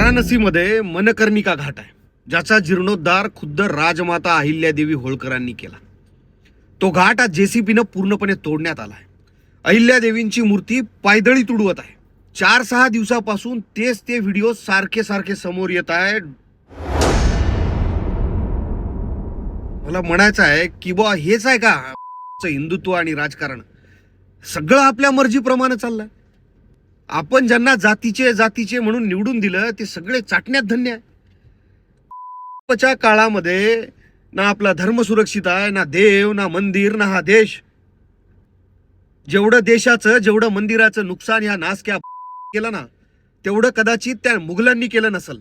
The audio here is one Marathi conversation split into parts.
वाराणसीमध्ये मनकर्णिका घाट आहे, ज्याचा जीर्णोद्धार खुद्द राजमाता अहिल्यादेवी होळकरांनी केला. तो घाट आज जेसीबीनं पूर्णपणे तोडण्यात आला आहे. अहिल्यादेवींची मूर्ती पायदळी तुडवत आहे. 4-6 दिवसापासून तेच ते व्हिडिओ सारखे सारखे समोर येत आहे. मला म्हणायचं आहे की बुवा हेच आहे का हिंदुत्व आणि राजकारण? सगळं आपल्या मर्जीप्रमाणे चाललंय. आपण ज्यांना जातीचे म्हणून निवडून दिलं ते सगळे चाटण्यात धन्य आहे. च्या काळामध्ये ना आपला धर्म सुरक्षित आहे, ना देव, ना मंदिर, ना हा देश. जेवढं देशाचं, जेवढं मंदिराचं नुकसान या नासक्या केलं ना, तेवढं कदाचित त्या मुघलांनी केलं नसल.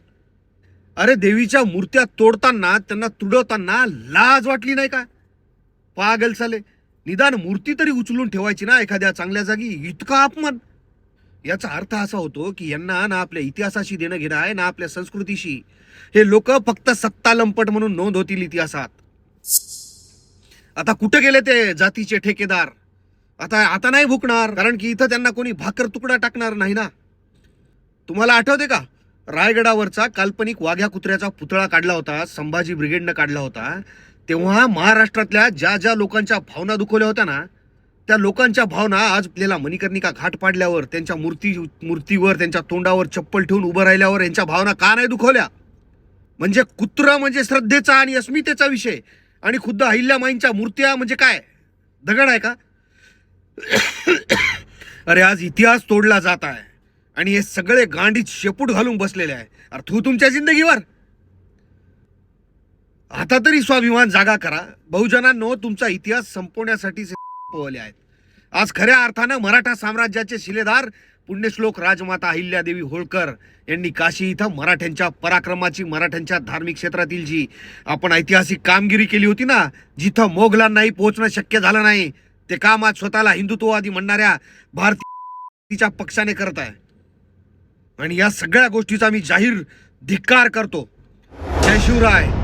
अरे देवीच्या मूर्त्या तोडताना, त्यांना तुडवताना लाज वाटली नाही का? पागल साले. निदान मूर्ती तरी उचलून ठेवायची ना एखाद्या चांगल्या जागी. इतका अपमान. याचा अर्थ असा होतो की यांना ना आपल्या इतिहासाशी देणं घेणं आहे, ना आपल्या संस्कृतीशी. हे लोक फक्त सत्ता लंपट म्हणून नोंद होतील इतिहासात. आता कुठे गेले ते जातीचे ठेकेदार? आता नाही भुकणार, कारण की इथं त्यांना कोणी भाकर तुकडा टाकणार नाही ना. तुम्हाला आठवते का रायगडावरचा काल्पनिक वाघ्या कुत्र्याचा पुतळा काढला होता, संभाजी ब्रिगेडनं काढला होता. तेव्हा महाराष्ट्रातल्या ज्या ज्या लोकांच्या भावना दुखवल्या होत्या ना, त्या लोकांच्या भावना आज आपल्याला मणिकर्णिका घाट पाडल्यावर, त्यांच्या मूर्तीवर त्यांच्या तोंडावर चप्पल ठेवून उभं राहिल्यावर यांच्या भावना का नाही दुखवल्या? म्हणजे कुत्रा म्हणजे श्रद्धेचा आणि अस्मितेचा विषय, आणि खुद्द अहिल्यामाईंच्या मूर्त्या म्हणजे काय दगड आहे का? अरे आज इतिहास तोडला जात आहे आणि हे सगळे गांडीत शेपूट घालून बसलेले आहे. अरे तू तुमच्या जिंदगीवर आता तरी स्वाभिमान जागा करा. बहुजनांनो, तुमचा इतिहास संपवण्यासाठी पोहले आहेत. आज खऱ्या अर्थानं मराठा साम्राज्याचे शिलेदार पुण्यश्लोक राजमाता अहिल्यादेवी होळकर यांनी काशी इथं मराठ्यांच्या पराक्रमाची, मराठ्यांच्या धार्मिक क्षेत्रातील जी आपण ऐतिहासिक कामगिरी केली होती ना, जिथं मोगलांनाही पोहोचणं शक्य झालं नाही, ते काम आज स्वतःला हिंदुत्ववादी म्हणणाऱ्या भारतीय पक्षाने करत आहे. आणि या सगळ्या गोष्टीचा मी जाहीर धिक्कार करतो. जय शिवराय.